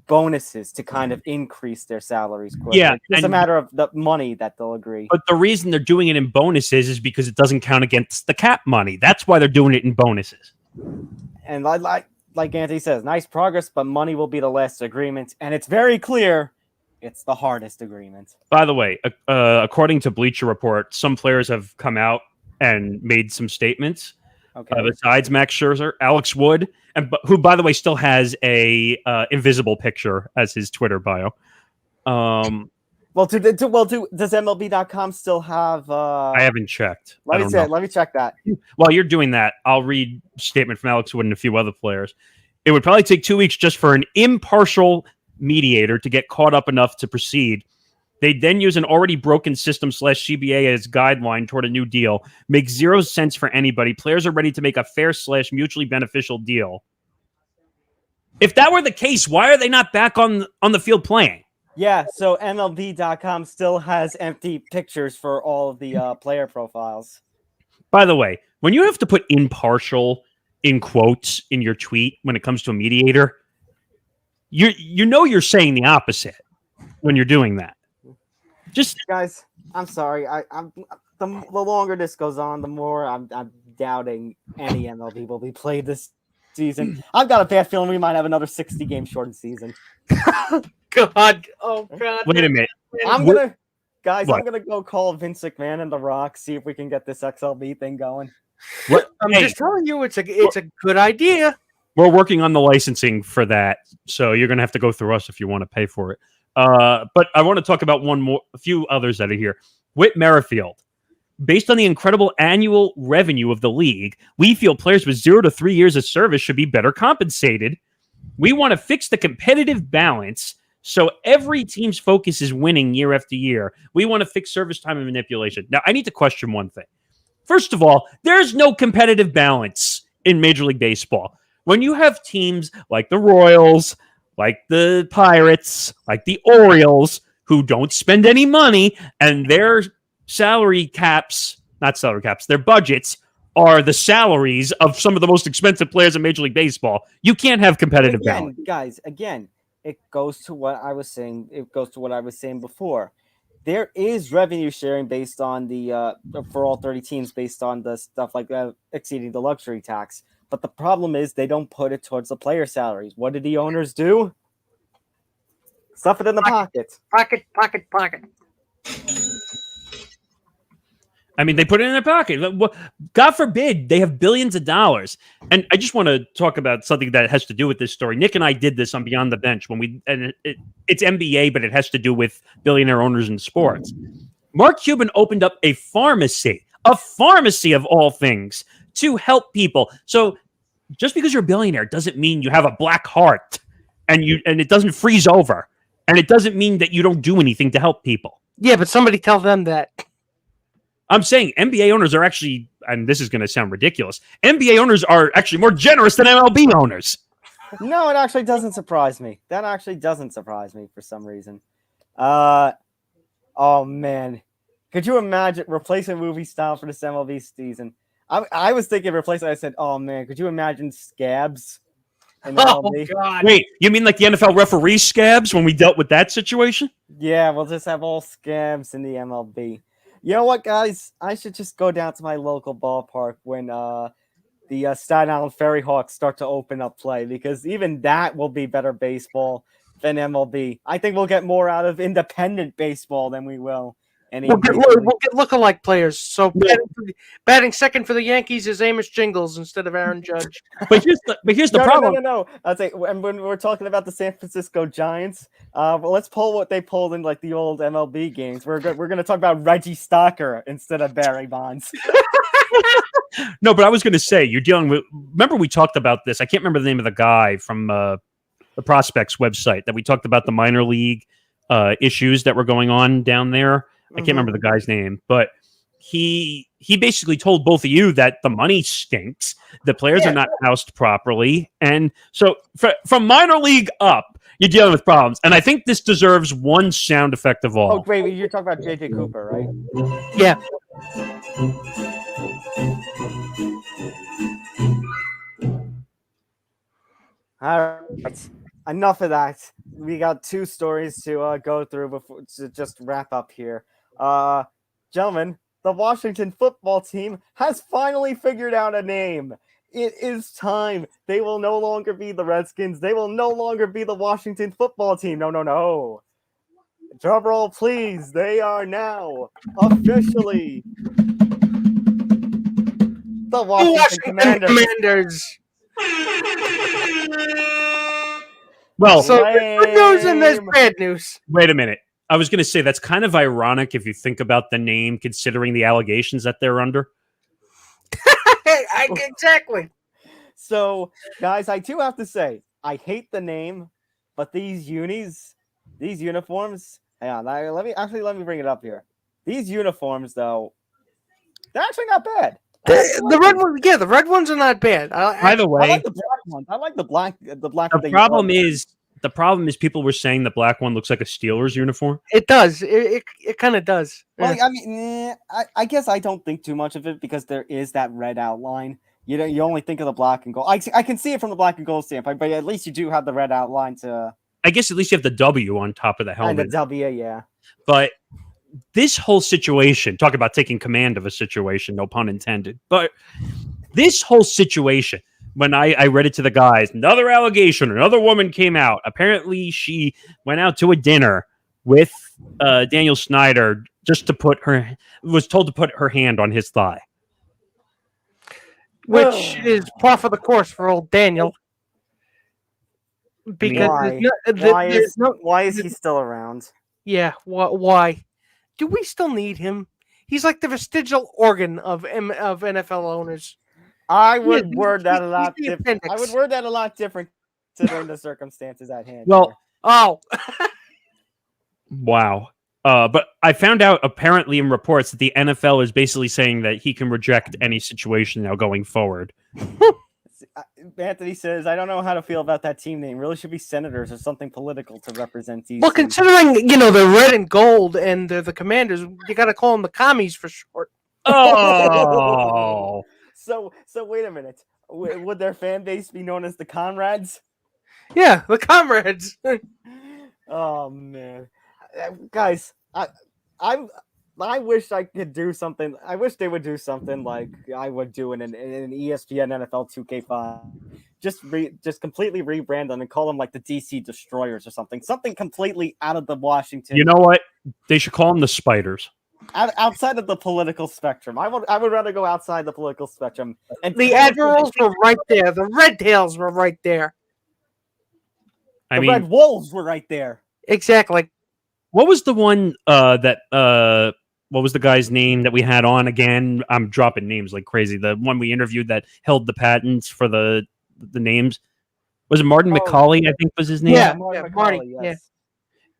bonuses to kind of increase their salaries quickly. Yeah, It's a matter of the money that they'll agree. But the reason they're doing it in bonuses is because it doesn't count against the cap money. That's why they're doing it in bonuses. And like Anthony says, nice progress, but money will be the last agreement. And it's very clear it's the hardest agreement. By the way, according to Bleacher Report, some players have come out and made some statements. Okay. Besides Max Scherzer, Alex Wood, who, by the way, still has a invisible picture as his Twitter bio. Does MLB.com still have? I haven't checked. Let me check that. While you're doing that, I'll read a statement from Alex Wood and a few other players. It would probably take 2 weeks just for an impartial mediator to get caught up enough to proceed. They'd then use an already broken system /CBA as guideline toward a new deal. Makes zero sense for anybody. Players are ready to make a fair / mutually beneficial deal. If that were the case, why are they not back on the field playing? Yeah, so MLB.com still has empty pictures for all of the player profiles. By the way, when you have to put impartial in quotes in your tweet when it comes to a mediator, you know you're saying the opposite when you're doing that. Just guys, I'm sorry. I'm the longer this goes on, the more I'm doubting any MLB will be played this season. I've got a bad feeling we might have another 60-game shortened season. God. Oh, God. wait a minute. I'm gonna go call Vince McMahon and The Rock, see if we can get this XLB thing going. I'm just telling you, it's a good idea. We're working on the licensing for that, so you're going to have to go through us if you want to pay for it. But I want to talk about a few others that are here. Whit Merrifield. Based on the incredible annual revenue of the league, we feel players with 0 to 3 years of service should be better compensated. We want to fix the competitive balance so every team's focus is winning year after year. We want to fix service time and manipulation. Now, I need to question one thing. First of all, there's no competitive balance in Major League Baseball. When you have teams like the Royals, like the Pirates, like the Orioles, who don't spend any money, and their salary caps, not salary caps, their budgets are the salaries of some of the most expensive players in Major League Baseball. You can't have competitive balance. Guys, it goes to what I was saying. It goes to what I was saying before. There is revenue sharing based on the for all 30 teams based on the stuff like exceeding the luxury tax. But the problem is they don't put it towards the player salaries. What did the owners do? Stuff it in the pocket. Pocket. I mean, they put it in their pocket. God forbid they have billions of dollars. And I just want to talk about something that has to do with this story. Nick and I did this on Beyond the Bench it's NBA, but it has to do with billionaire owners in sports. Mark Cuban opened up a pharmacy of all things, to help people. So just because you're a billionaire doesn't mean you have a black heart and it doesn't freeze over. And it doesn't mean that you don't do anything to help people. Yeah, but somebody tell them that. I'm saying NBA owners are actually, and this is going to sound ridiculous, NBA owners are actually more generous than MLB owners. No, it actually doesn't surprise me. That actually doesn't surprise me for some reason. Oh man, could you imagine replacing movie style for this MLB season? I was thinking replacing. I said, oh man, could you imagine scabs in MLB? God! Wait, you mean like the NFL referee scabs when we dealt with that situation? Yeah, we'll just have all scabs in the MLB. You know what, guys? I should just go down to my local ballpark when the Staten Island Ferry Hawks start to open up play, because even that will be better baseball than MLB. I think we'll get more out of independent baseball than we will. We'll get lookalike players. So batting second for the Yankees is Amos Jingles instead of Aaron Judge. But here's the problem. No. I'll say when we're talking about the San Francisco Giants, well, let's pull what they pulled in like the old MLB games. We're going to talk about Reggie Stocker instead of Barry Bonds. No, but I was going to say, you're dealing with. Remember, we talked about this. I can't remember the name of the guy from the Prospects website that we talked about the minor league issues that were going on down there. I can't remember the guy's name, but he basically told both of you that the money stinks, the players are not housed properly, and so from minor league up, you're dealing with problems. And I think this deserves one sound effect of all. Oh, wait, you're talking about JJ Cooper, right? Yeah. All right. Enough of that. We got two stories to go through before to just wrap up here. Gentlemen, the Washington football team has finally figured out a name. It is time. They will no longer be the Redskins. They will no longer be the Washington football team. No. Drum roll, please. They are now officially the Washington Commanders. Well, so there's good news and there's bad news. Wait a minute. I was going to say that's kind of ironic if you think about the name, considering the allegations that they're under. Exactly. So, guys, I do have to say, I hate the name, but these uniforms. Hang on, let me bring it up here. These uniforms, though, they're actually not bad. The red ones, the red ones are not bad. By the way, I like the black ones. I like the black. The problem is people were saying the black one looks like a Steelers uniform. It does. It kind of does. Well, I mean, I guess I don't think too much of it because there is that red outline. You only think of the black and gold. I can see it from the black and gold standpoint, but at least you do have the red outline to. I guess at least you have the W on top of the helmet. And the W, yeah. But this whole situation, talk about taking command of a situation, no pun intended. But this whole situation. When I read it to the guys, another allegation, another woman came out. Apparently, she went out to a dinner with Dan Snyder just to was told to put her hand on his thigh. Which is par for the course for old Daniel. Because why is he still around? Yeah, why? Do we still need him? He's like the vestigial organ of NFL owners. I would word that a lot different. I would word that a lot different considering the circumstances at hand. Well, oh, wow. But I found out apparently in reports that the NFL is basically saying that he can reject any situation now going forward. Anthony says, I don't know how to feel about that team name. Really should be Senators or something political to represent these. Well, considering, they're red and gold and they're the Commanders, you got to call them the commies for short. Oh. So wait a minute. Would their fan base be known as the Comrades? Yeah, the Comrades. Oh man, guys, I wish I could do something. I wish they would do something like I would do in an ESPN NFL 2K5. Just completely rebrand them and call them like the DC Destroyers or something. Something completely out of the Washington. You know what? They should call them the Spiders. outside of the political spectrum. I would rather go outside the political spectrum. And The Admirals were right there. The Red Tails were right there. The Red Wolves were right there. Exactly. What was the one what was the guy's name that we had on again? I'm dropping names like crazy. The one we interviewed that held the patents for the names. Was it Martin McCauley, I think was his name? Yeah, Marty. Yes. Yeah.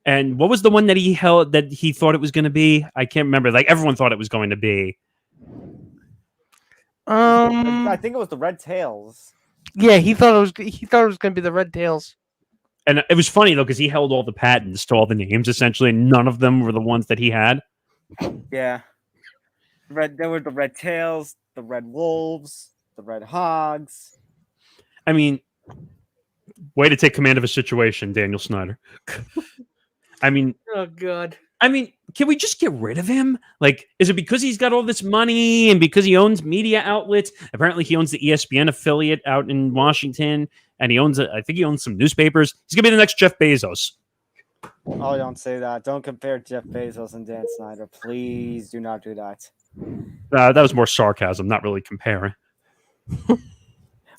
And what was the one that he held that he thought it was going to be? I can't remember. Like everyone thought it was going to be. I think it was the Red Tails. Yeah, he thought it was going to be the Red Tails. And it was funny though because he held all the patents to all the names essentially, and none of them were the ones that he had. Yeah. There were the Red Tails, the Red Wolves, the Red Hogs. I mean, way to take command of a situation, Daniel Snyder. I mean, Oh God. Can we just get rid of him? Like, is it because he's got all this money and because he owns media outlets? Apparently, he owns the ESPN affiliate out in Washington, and I think he owns some newspapers. He's gonna be the next Jeff Bezos. Oh, don't say that. Don't compare Jeff Bezos and Dan Snyder. Please do not do that. That was more sarcasm, not really comparing.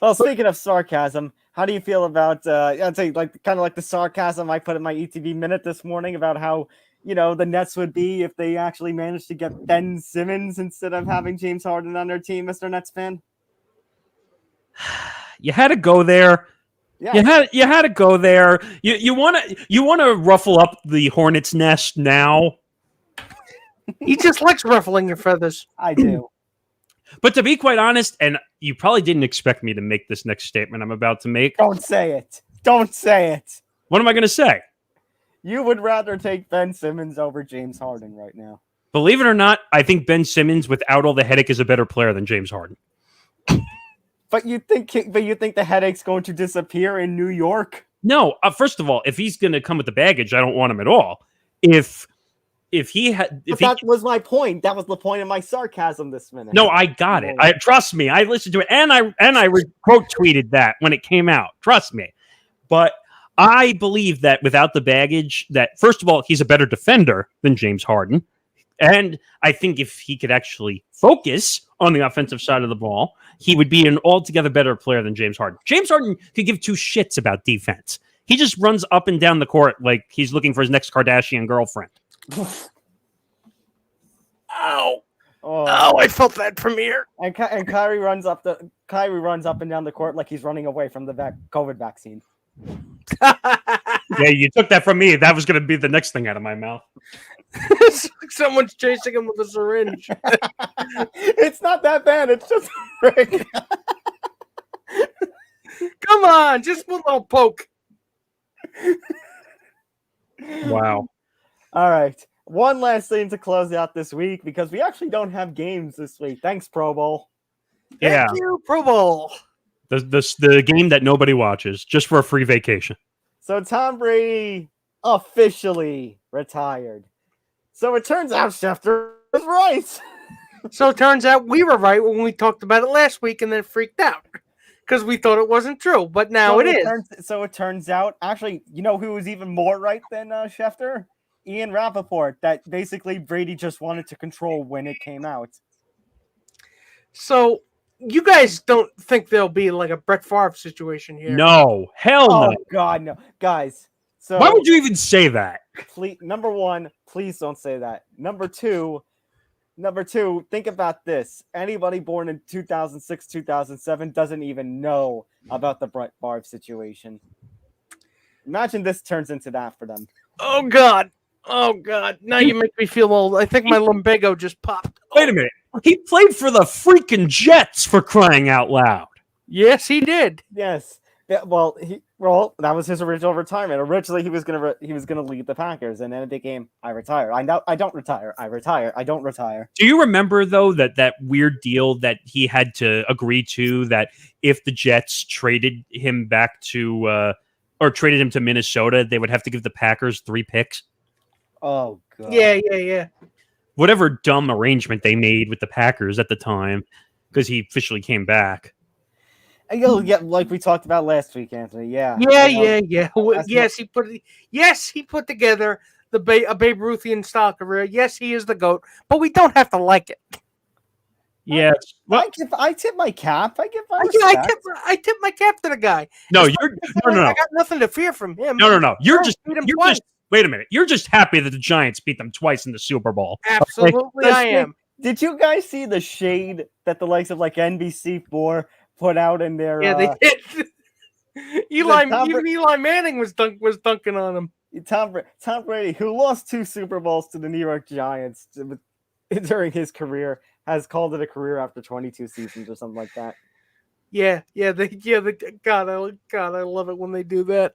Well, speaking of sarcasm, how do you feel about I'd say kind of like the sarcasm I put in my ETV minute this morning about how, the Nets would be if they actually managed to get Ben Simmons instead of having James Harden on their team, Mr. Nets fan? You had to go there. Yeah. You had to go there. You want to ruffle up the hornet's nest now. He just likes ruffling your feathers. I do. But to be quite honest, and you probably didn't expect me to make this next statement I'm about to make. Don't say it. Don't say it. What am I going to say? You would rather take Ben Simmons over James Harden right now. Believe it or not, I think Ben Simmons, without all the headache, is a better player than James Harden. But you think the headache's going to disappear in New York? No. First of all, if he's going to come with the baggage, I don't want him at all. If that was my point. That was the point of my sarcasm this minute. No, I got it. Trust me. I listened to it, and I quote tweeted that when it came out. Trust me. But I believe that without the baggage, that first of all, he's a better defender than James Harden, and I think if he could actually focus on the offensive side of the ball, he would be an altogether better player than James Harden. James Harden could give two shits about defense. He just runs up and down the court like he's looking for his next Kardashian girlfriend. Ow. Oh, I felt that from here. And Kyrie runs up and down the court like he's running away from the COVID vaccine. Yeah, you took that from me. That was going to be the next thing out of my mouth. It's like someone's chasing him with a syringe. It's not that bad. It's just Rick. Come on, just one little poke. Wow. All right. One last thing to close out this week because we actually don't have games this week. Thanks, Pro Bowl. Yeah. Thank you, Pro Bowl. The game that nobody watches just for a free vacation. So Tom Brady officially retired. So it turns out Schefter was right. So it turns out we were right when we talked about it last week and then freaked out because we thought it wasn't true, but now it is. So it turns out, actually, you know who was even more right than Schefter? Ian Rappaport, that basically Brady just wanted to control when it came out. So you guys don't think there'll be like a Brett Favre situation here? No. Hell no. Oh, God, no. Guys, so... Why would you even say that? Number one, please don't say that. Number two, think about this. Anybody born in 2006, 2007 doesn't even know about the Brett Favre situation. Imagine this turns into that for them. Oh, God. Oh, God. Now you make me feel old. I think my lumbago just popped. Wait a minute. He played for the freaking Jets, for crying out loud. Yes, he did. Yes. Yeah, well, that was his original retirement. Originally, he was gonna lead the Packers, and then it became, I retire. I don't retire. I retire. I don't retire. Do you remember, though, that weird deal that he had to agree to, that if the Jets traded him back to or traded him to Minnesota, they would have to give the Packers 3 picks? Oh, God. Yeah. Whatever dumb arrangement they made with the Packers at the time, because he officially came back. Yeah, like we talked about last week, Anthony. Yeah. Yeah. Yes, he put together a Babe Ruthian style career. Yes, he is the GOAT, but we don't have to like it. Yeah. Well, I tip my cap. I tip my cap to the guy. no, It's you're not like no. I got nothing to fear from him. No. You're just beat him twice. wait a minute. You're just happy that the Giants beat them twice in the Super Bowl. Absolutely, I am. Did you guys see the shade that the likes of like NBC4 put out in their? Yeah, they did. Eli Manning was dunking on him. Tom Brady, who lost 2 Super Bowls to the New York Giants during his career, has called it a career after 22 seasons or something like that. God, I love it when they do that.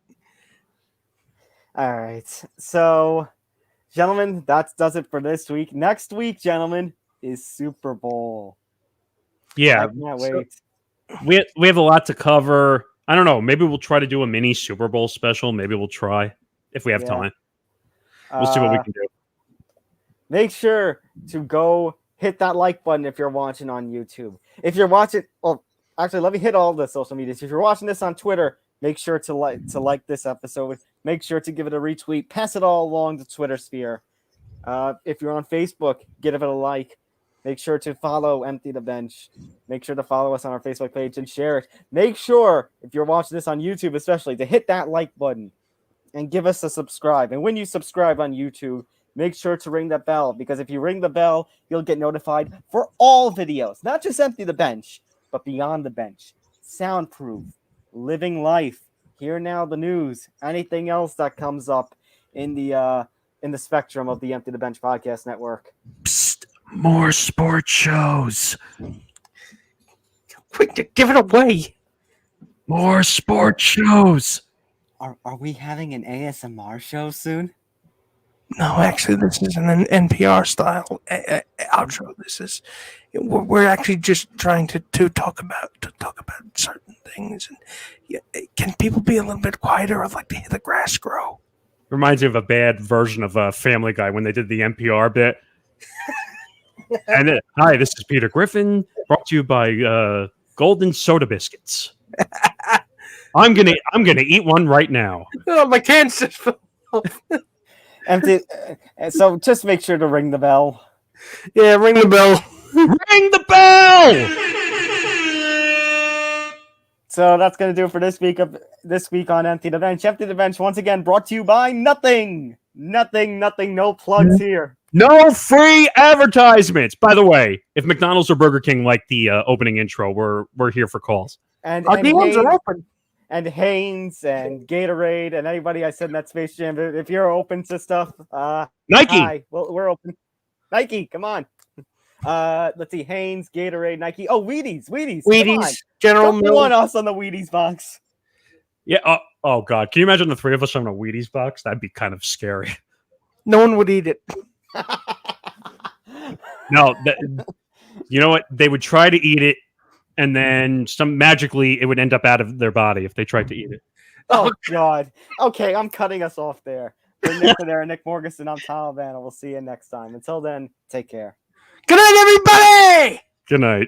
All right, so gentlemen, that does it for this week. Next week, gentlemen, is Super Bowl. Yeah, I can't wait. We have a lot to cover. I don't know. Maybe we'll try to do a mini Super Bowl special. Maybe we'll try if we have time. We'll see what we can do. Make sure to go hit that like button if you're watching on YouTube. If you're watching, well, actually, let me hit all the social medias. If you're watching this on Twitter, make sure to like this episode. Make sure to give it a retweet. Pass it all along the Twitter sphere. If you're on Facebook, give it a like. Make sure to follow Empty the Bench. Make sure to follow us on our Facebook page and share it. Make sure, if you're watching this on YouTube especially, to hit that like button and give us a subscribe. And when you subscribe on YouTube, make sure to ring the bell, because if you ring the bell, you'll get notified for all videos, not just Empty the Bench, but Beyond the Bench, Soundproof, Living Life, Here Now the News, anything else that comes up in the spectrum of the Empty the Bench podcast network. Psst, more sports shows. Quick, give it away. More sports shows. Are we having an ASMR show soon? No, actually, this is an NPR style outro. We're actually just trying to talk about certain things. And can people be a little bit quieter? I'd like to hear the grass grow. Reminds me of a bad version of Family Guy when they did the NPR bit. And then, hi, this is Peter Griffin, brought to you by Golden Soda Biscuits. I'm gonna eat one right now. Oh, my can's just fell off. Empty. So just make sure to ring the bell. Yeah, ring the bell. Ring the bell! So that's going to do it for this week on Empty the Bench. Empty the Bench, once again, brought to you by nothing. No plugs here. No free advertisements. By the way, if McDonald's or Burger King like the opening intro, we're here for calls. And DMs are open. And Hanes and Gatorade and anybody I said in that Space Jam. If you're open to stuff, Nike. Hi. Well, we're open. Nike, come on. Let's see, Hanes, Gatorade, Nike. Oh, Wheaties. General Don't Mills. want us on the Wheaties box. Yeah. Oh God. Can you imagine the three of us on a Wheaties box? That'd be kind of scary. No one would eat it. No. You know what? They would try to eat it, and then magically it would end up out of their body if they tried to eat it. Oh God. Okay, I'm cutting us off there. For Nick Morganson, I'm Tom Van, and we'll see you next time. Until then, take care. Good night, everybody! Good night.